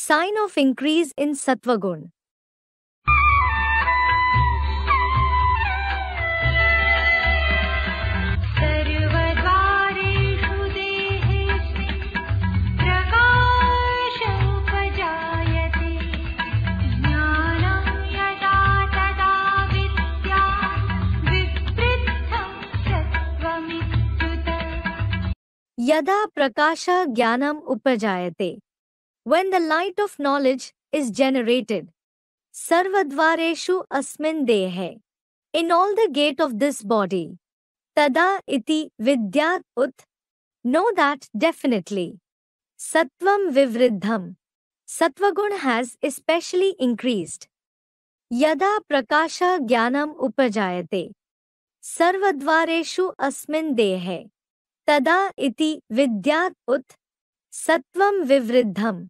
sign of increase in sattva gun. Yada prakasha jnanam upajayate. When the light of knowledge is generated. Sarvadvareshu asmin dehe. In all the gate of this body. Tada iti vidyat ut. Know that definitely. Sattvam vivriddham. Sattvagun has especially increased. Yada prakasha jnanam upajayate. Sarvadvareshu asmin dehe. Tada iti vidyat ut. Sattvam vivriddham.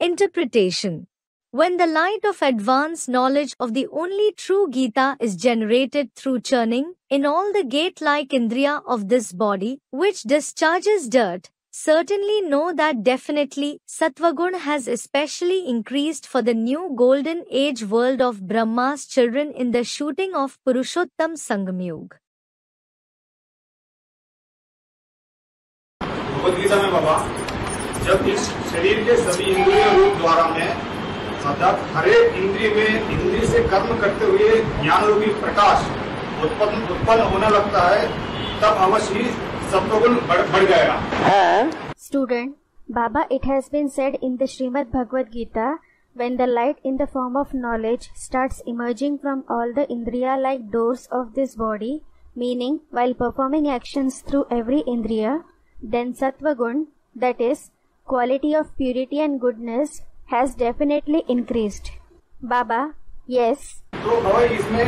Interpretation. When the light of advanced knowledge of the only true Gita is generated through churning in all the gate-like indriya of this body, which discharges dirt, certainly know that definitely Sattvagun has especially increased for the new golden age world of Brahma's children in the shooting of Purushottam Sangamyug. Gita में बाबा जब इस शरीर के सभी इंद्रिय रूप द्वारा में मतलब हर एक इंद्रिय में इंद्रिय से कर्म करते हुए ज्ञान रूपी प्रकाश उत्पन्न होने लगता है तब अवश्य ही सत्वगुण बढ़ जाएगा. Student, Baba, it has been said in the Srimad Bhagavad Gita, when the light in the form of knowledge starts emerging from all the indriya like doors of this body, meaning while performing actions through every indriya, then Sattvagun, that is, quality of purity and goodness, has definitely increased. Baba, yes. तो बाबा इसमें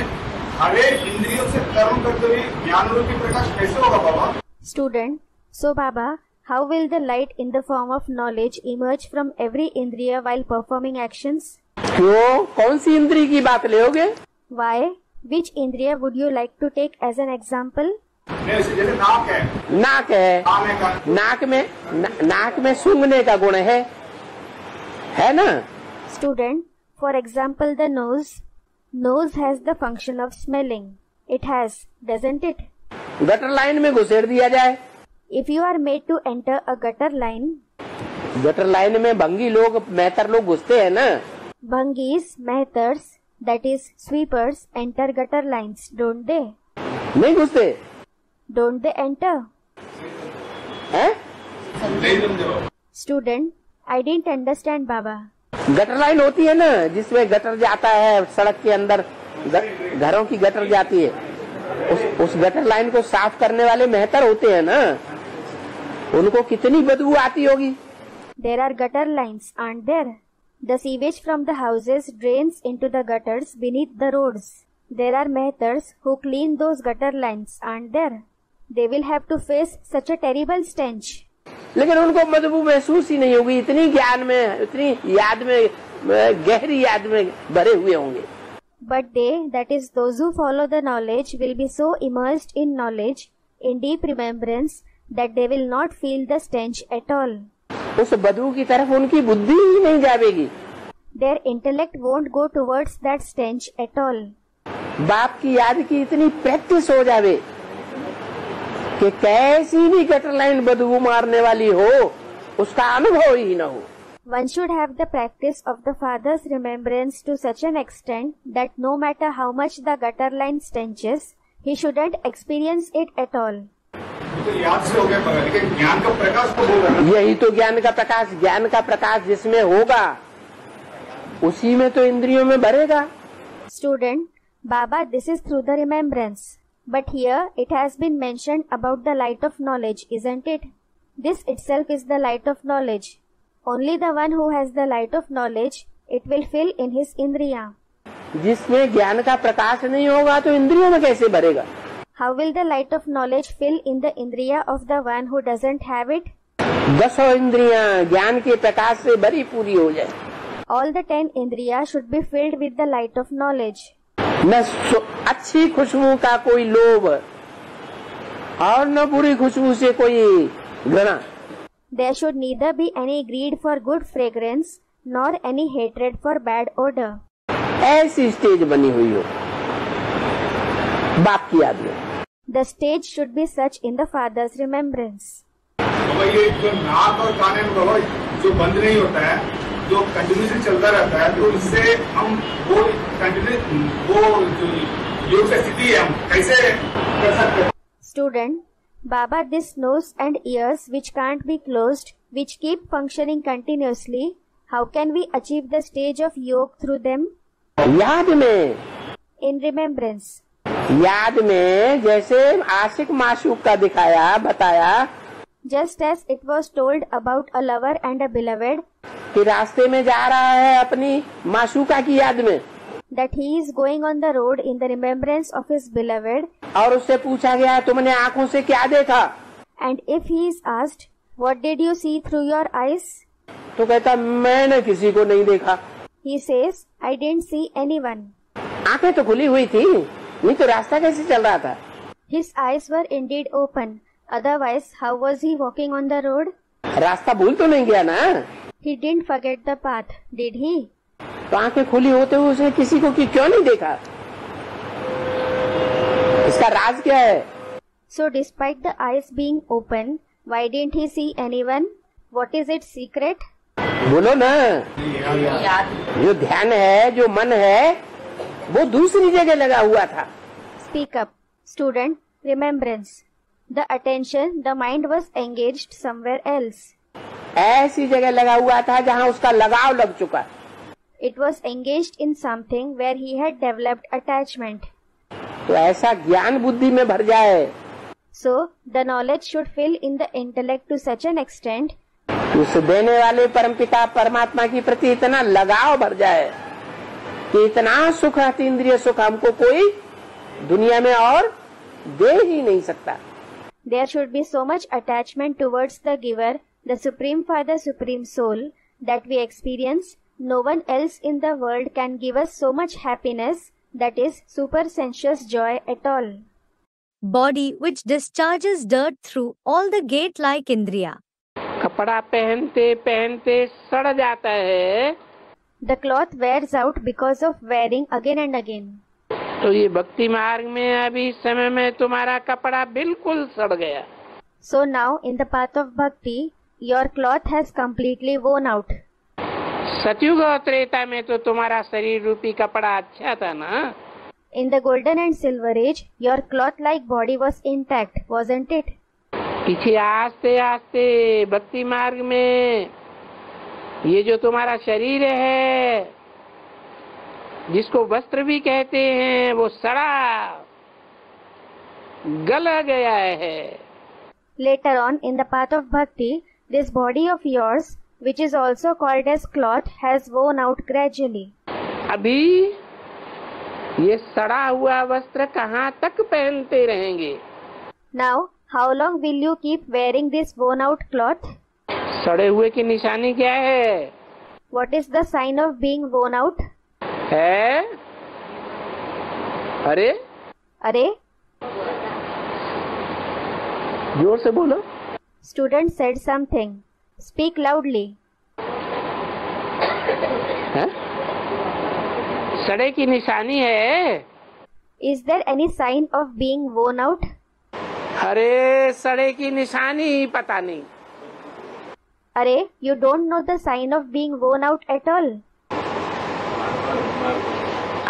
हर एक इंद्रियों से कर्म करते हुए ज्ञान रूपी प्रकाश कैसे होगा बाबा? Student, so Baba, how will the light in the form of knowledge emerge from every indriya while performing actions? क्यों? कौन सी इंद्रिय की बात लोगे? Why? Which indriya would you like to take as an example? जैसे नाक है. नाक है. नाक में सूंघने का गुण है ना? Student, for example, the nose. Nose has the function of smelling. It has, doesn't it? Gutter line में घुसेड़ दिया जाए. If you are made to enter a gutter line. Gutter line में भंगी लोग मेहतर लोग घुसते हैं ना? Bhangis, mehtars, that is sweepers, enter gutter lines, don't they? नहीं घुसते. Don't they enter? Student, I didn't understand, Baba. Gutter line होती है ना जिसमें गटर जाता है सड़क के अंदर घरों की गटर जाती है उस गटर लाइन को साफ करने वाले मेहतर होते हैं ना उनको कितनी बदबू आती होगी. There are gutter lines, aren't there? The sewage from the houses drains into the gutters beneath the roads. There are mehtars who clean those gutter lines, aren't there? They will have to face such a terrible stench. लेकिन उनको बदबू महसूस ही नहीं होगी. इतनी ज्ञान में इतनी याद में गहरी याद में भरे हुए होंगे. But they, that is those who follow the knowledge, will be so immersed in knowledge, in deep remembrance, that they will not feel the stench at all. उस बदबू की तरफ उनकी बुद्धि ही नहीं जाएगी. Their intellect won't go towards that stench at all. बाप की याद की इतनी प्रैक्टिस हो जावे कि कैसी भी गटर लाइन बदबू मारने वाली हो उसका अनुभव ही न हो. One should have the practice of the father's remembrance to such an extent that no matter how much the gutter line stenches, he shouldn't experience it at all. याद से हो गया लेकिन ज्ञान का प्रकाश तो होगा. यही तो ज्ञान का प्रकाश जिसमें होगा उसी में तो इंद्रियों में भरेगा. Student, Baba, this is through the remembrance. But here it has been mentioned about the light of knowledge, isn't it? This itself is the light of knowledge. Only the one who has the light of knowledge, it will fill in his indriya. जिसमें ज्ञान का प्रकाश नहीं होगा तो इंद्रियों में कैसे भरेगा? How will the light of knowledge fill in the indriya of the one who doesn't have it? 10 इंद्रियां ज्ञान के प्रकाश से भरी पूरी हो जाए. All the 10 indriya should be filled with the light of knowledge. न अच्छी खुशबू का कोई लोभ और न बुरी खुशबू से कोई घृणा. There should neither be any greed for good fragrance nor any hatred for bad odor. ऐसी स्टेज बनी हुई हो बाप की याद में। The stage should be such in the father's remembrance. तो ये जो नाक और कान में बाबा जो बंद नहीं होता है, जो कंटिन्यूसली चलता रहता है, तो इससे हम वो योग से स्थिति हम कैसे कर सकते हैं? Student, Baba, this nose and ears which can't be closed, which keep functioning continuously, how can we achieve the stage of yoga through them? याद में, In remembrance. याद में जैसे आशिक माशूक का दिखाया बताया Just as it was told about a lover and a beloved, कि रास्ते में जा रहा है अपनी माशूका की याद में, that he is going on the road in the remembrance of his beloved, और उससे पूछा गया तुमने आंखों से क्या देखा, and if he is asked, what did you see through your eyes? तो कहता मैंने किसी को नहीं देखा। He says, I didn't see anyone. आंखें तो खुली हुई थी, नहीं तो रास्ता कैसे चल रहा था? His eyes were indeed open. Otherwise, how was he walking on the road? रास्ता भूल तो नहीं गया ना? He didn't forget the path, did he? तो आंखें खुली होते हुए उसने किसी को क्यों नहीं देखा? इसका राज क्या है? So despite the eyes being open, why didn't he see anyone? What is its secret? बोलो ना। जो ध्यान है, जो मन है, वो दूसरी जगह लगा हुआ था। Speak up. Student, remembrance. The attention, the mind was engaged somewhere else. ऐसी जगह लगा हुआ था जहाँ उसका लगाव लग चुका। It was engaged in something where he had developed attachment. तो ऐसा ज्ञान बुद्धि में भर जाए So, the knowledge should fill in the intellect to such an extent उस देने वाले परमपिता परमात्मा के प्रति इतना लगाव भर जाए कि इतना सुख अतीन्द्रिय सुख हमको कोई दुनिया में और दे ही नहीं सकता। there should be so much attachment towards the giver, the Supreme Father, Supreme Soul, that we experience. No one else in the world can give us so much happiness, that is super sensuous joy at all. Body which discharges dirt through all the gate-like indriya. कपड़ा पहनते पहनते सड़ जाता है The cloth wears out because of wearing again and again. तो ये भक्ति मार्ग में अभी इस समय में तुम्हारा कपड़ा बिल्कुल सड़ गया। So now in the path of bhakti, your cloth has completely worn out. सतयुग और त्रेता में तो तुम्हारा शरीर रूपी कपड़ा अच्छा था ना? In the golden and silver age, your cloth-like body was intact, wasn't it? पीछे आस्ते आस्ते भक्ति मार्ग में ये जो तुम्हारा शरीर है जिसको वस्त्र भी कहते हैं वो सड़ा गला गया है। Later on, in the path of bhakti, this body of yours, which is also called as cloth, has worn out gradually. अभी ये सड़ा हुआ वस्त्र कहाँ तक पहनते रहेंगे? Now, how long will you keep wearing this worn out cloth? सड़े हुए की निशानी क्या है? What is the sign of being worn out? है? अरे Arey? जोर से बोलो। Student said something. Speak loudly. है? सड़े की निशानी है? Is there any sign of being worn out? अरे सड़े की निशानी ही पता नहीं। Arey, you don't know the sign of being worn out at all.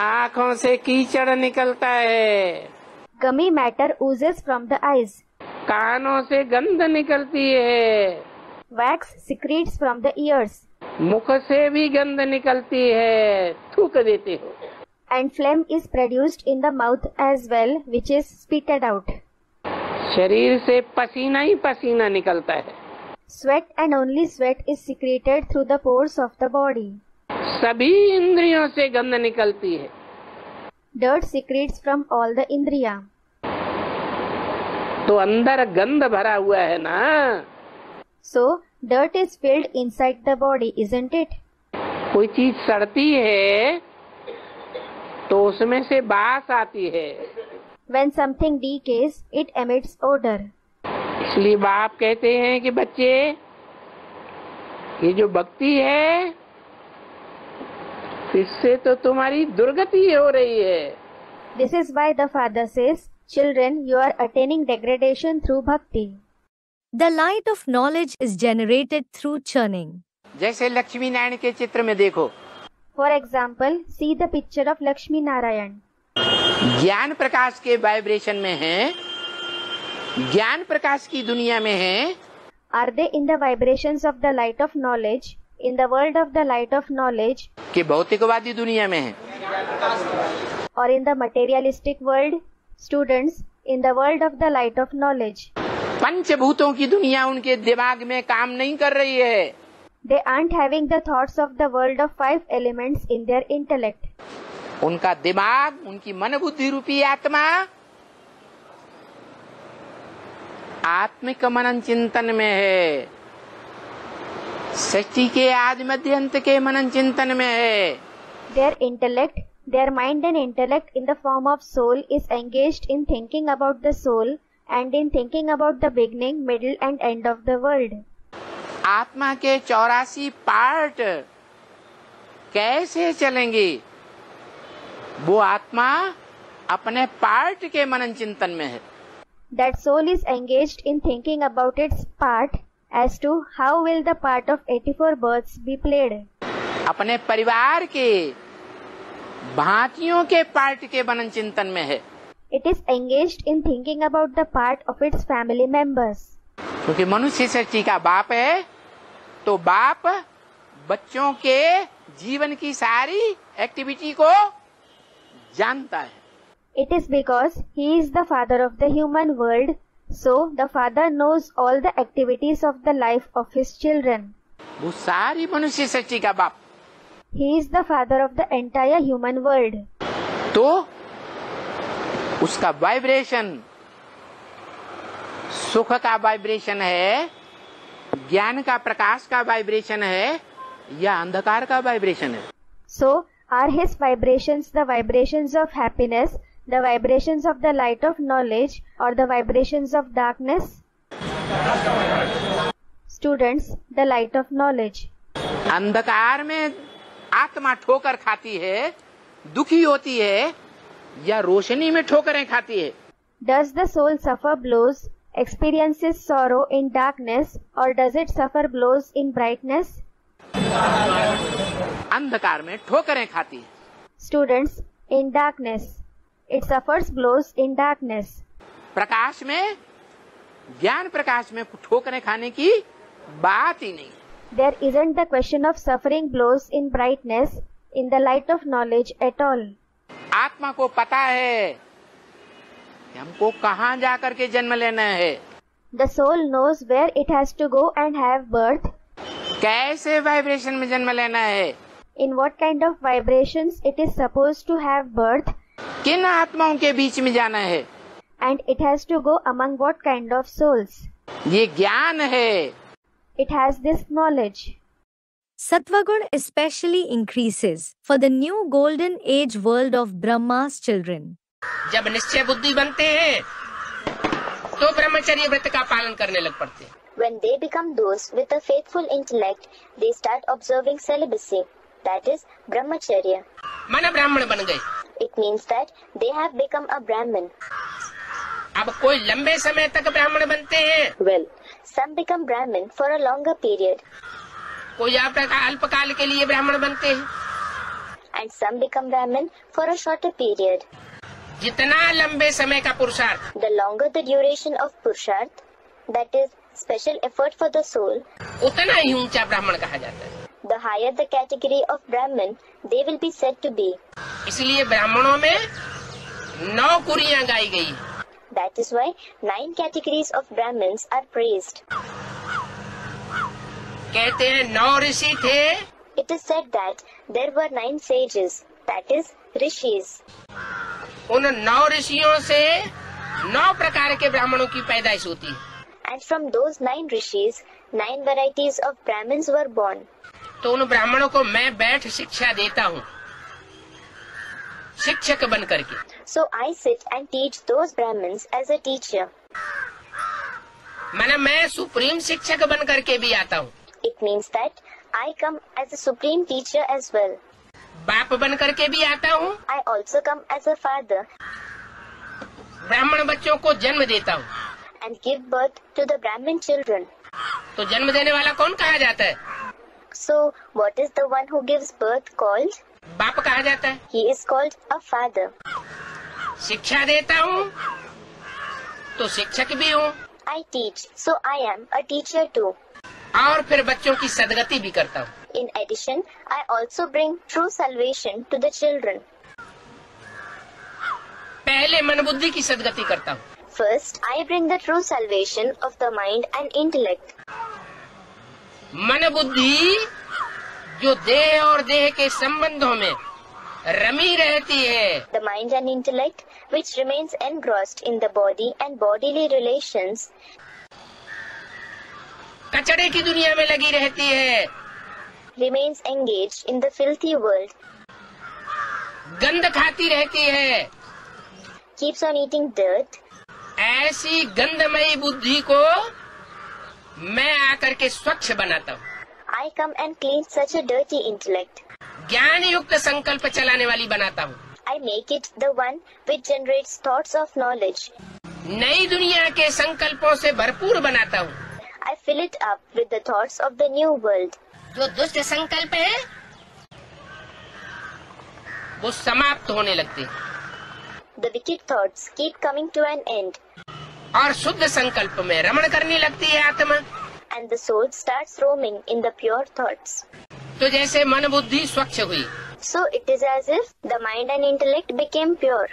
आँखों से कीचड़ निकलता है, Gummy matter oozes from the eyes. कानों से गंध निकलती है, Wax secretes from the ears. मुख से भी गंध निकलती है, थूक देते हो। And phlegm is produced in the mouth as well, which is spitted out. शरीर से पसीना ही पसीना निकलता है। Sweat and only sweat is secreted through the pores of the body. सभी इंद्रियों से गंध निकलती है। Dirt secretes from all the indriya. तो अंदर गंध भरा हुआ है ना? So, dirt is filled inside the body, isn't it? कोई चीज सड़ती है तो उसमें से बास आती है। When something decays, it emits odor. इसलिए बाप कहते हैं कि बच्चे ये जो भक्ति है इससे तो तुम्हारी दुर्गति हो रही है। This is why the father says, children, you are attaining degradation through bhakti. The light of knowledge is generated through churning. जैसे लक्ष्मी नारायण के चित्र में देखो, For example, see the picture of Lakshmi Narayan. ज्ञान प्रकाश के वाइब्रेशन में है, ज्ञान प्रकाश की दुनिया में है। Are they in the vibrations of the light of knowledge, in the world of the light of knowledge, कि भौतिकवादी दुनिया में है, or in the materialistic world? Students, in the world of the light of knowledge. पंचभूतों की दुनिया उनके दिमाग में काम नहीं कर रही है। They aren't having the thoughts of the world of 5 elements in their intellect. उनका दिमाग, उनकी मन बुद्धि रूपी आत्मा आत्मिक मनन चिंतन में है, सृष्टि के आदि मध्य अंत के मनन चिंतन में है। Their intellect, their mind and intellect in the form of soul is engaged in thinking about the soul and in thinking about the beginning, middle and end of the world. आत्मा के 84 पार्ट कैसे चलेंगे? वो आत्मा अपने part के मनन चिंतन में है। That soul is engaged in thinking about its part as to how will the part of 84 births be played. अपने परिवार के भांतियों के पार्ट के मनन चिंतन में है। It is engaged in thinking about the part of its family members. क्योंकि मनुष्य सृष्टि का बाप है, तो बाप बच्चों के जीवन की सारी एक्टिविटी को जानता है। It is because he is the father of the human world, so the father knows all the activities of the life of his children. वो सारी मनुष्य सृष्टि का बाप। He is the father of the entire human world. तो उसका vibration सुख का vibration है, ज्ञान का प्रकाश का वाइब्रेशन है, या अंधकार का वाइब्रेशन है? So are his vibrations the vibrations of happiness, the vibrations of the light of knowledge, or the vibrations of darkness? Students, the light of knowledge. अंधकार में आत्मा ठोकर खाती है, दुखी होती है, या रोशनी में ठोकरें खाती है? Does the soul suffer blows, experiences sorrow in darkness, or does it suffer blows in brightness? अंधकार में ठोकरें खाती है। Students, in darkness. It suffers blows in darkness. प्रकाश में, ज्ञान प्रकाश में ठोकरें खाने की बात ही नहीं। There isn't the question of suffering blows in brightness in the light of knowledge at all. आत्मा को पता है कि हमको कहाँ जाकर के जन्म लेना है। The soul knows where it has to go and have birth, कैसे वाइब्रेशन में जन्म लेना है, in what kind of vibrations it is supposed to have birth, किन आत्माओं के बीच में जाना है, and it has to go among what kind of souls. ये ज्ञान है। It has this knowledge. Sattvagun especially increases for the new golden age world of Brahma's children. जब निश्चय बुद्धि बनते हैं तो ब्रह्मचर्य व्रत का पालन करने लग पड़ते हैं। When they become those with a faithful intellect, they start observing celibacy, that is, brahmacharya. मन ब्राह्मण बन गए। It means that they have become a Brahmin. अब कोई लंबे समय तक ब्राह्मण बनते हैं, Well, some become Brahmin for a longer period, कोई अल्पकाल के लिए ब्राह्मण बनते हैं। and some become Brahmin for a shorter period. जितना लंबे समय का पुरुषार्थ, The longer the duration of Purusharth, that is, special effort for the soul, उतना ही ऊंचा ब्राह्मण कहा जाता है। the higher the category of Brahmin they will be said to be. इसलिए ब्राह्मणों में 9 कुरियां गाई गई। That is why 9 categories of Brahmins are praised. कहते हैं 9 ऋषि थे, It is said that there were 9 sages, that is, rishis. उन 9 ऋषियों से 9 प्रकार के ब्राह्मणों की पैदाइश होती है। And from those 9 rishis, 9 varieties of Brahmins were born. तो उन ब्राह्मणों को मैं बैठ शिक्षा देता हूँ, शिक्षक बन करके। So I sit and teach those Brahmins as a teacher. माना मैं सुप्रीम शिक्षक बन करके भी आता हूँ। It means that I come as a supreme teacher as well. बाप बन करके भी आता हूँ, I also come as a father ब्राह्मण बच्चों को जन्म देता हूँ। and give birth to the Brahmin children. तो जन्म देने वाला कौन कहा जाता है? So, what is the one who gives birth called? बाप कहा जाता है। He is called a father. शिक्षा देता हूँ तो शिक्षक भी हूँ, I teach, so I am a teacher too. और फिर बच्चों की सदगति भी करता हूँ। In addition, I also bring true salvation to the children. पहले मन बुद्धि की सदगति करता हूँ, First, I bring the true salvation of the mind and intellect. मन बुद्धि जो देह और देह के संबंधों में रमी रहती है, The mind and intellect, which remains engrossed in the body and bodily relations, कचड़े की दुनिया में लगी रहती है, remains engaged in the filthy world, गंध खाती रहती है, keeps on eating dirt. ऐसी गंधमयी बुद्धि को मैं आकर के स्वच्छ बनाता हूँ। I come and clean such a dirty intellect. ज्ञान युक्त संकल्प चलाने वाली बनाता हूँ। I make it the one which generates thoughts of knowledge. नई दुनिया के संकल्पों से भरपूर बनाता हूँ। I fill it up with the thoughts of the new world. जो दुष्ट संकल्प है वो समाप्त होने लगते हैं The wicked thoughts keep coming to an end, और शुद्ध संकल्प में रमण करने लगती है आत्मा। and the soul starts roaming in the pure thoughts. तो जैसे मन बुद्धि स्वच्छ हुई, So it is as if the mind and intellect became pure.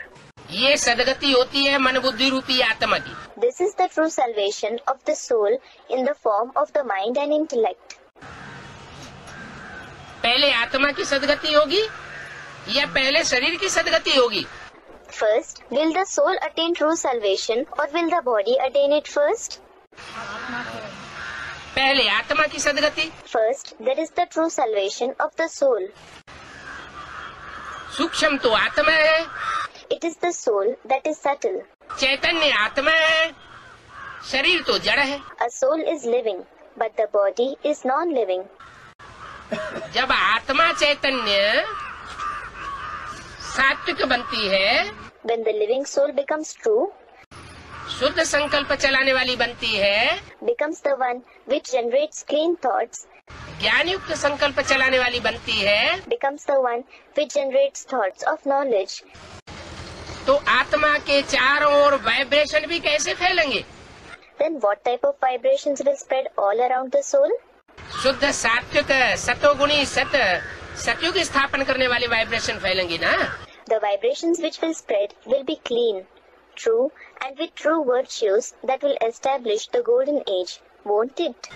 ये सदगति होती है मन बुद्धि रूपी आत्मा की। This is the true salvation of the soul in the form of the mind and intellect. पहले आत्मा की सदगति होगी या पहले शरीर की सदगति होगी? First, will the soul attain true salvation or will the body attain it first? पहले आत्मा की सदगति। First, there is the true salvation of the soul. सूक्ष्म तो आत्मा है, It is the soul that is subtle. चैतन्य आत्मा है, शरीर तो जड़ है। A soul is living, but the body is non-living. जब आत्मा चैतन्य सात्विक बनती है, When the living soul becomes true, शुद्ध संकल्प चलाने वाली बनती है, becomes the one which generates clean thoughts, ज्ञान युक्त संकल्प चलाने वाली बनती है, becomes the one which generates thoughts of knowledge, तो आत्मा के चारों ओर वाइब्रेशन भी कैसे फैलेंगे? then what type of vibrations will spread all around the soul? शुद्ध सात्विक सतोगुणी सतयुग स्थापन करने वाले वाइब्रेशन फैलेंगी ना। The vibrations which will spread will be clean, true, and with true virtues that will establish the golden age, won't it?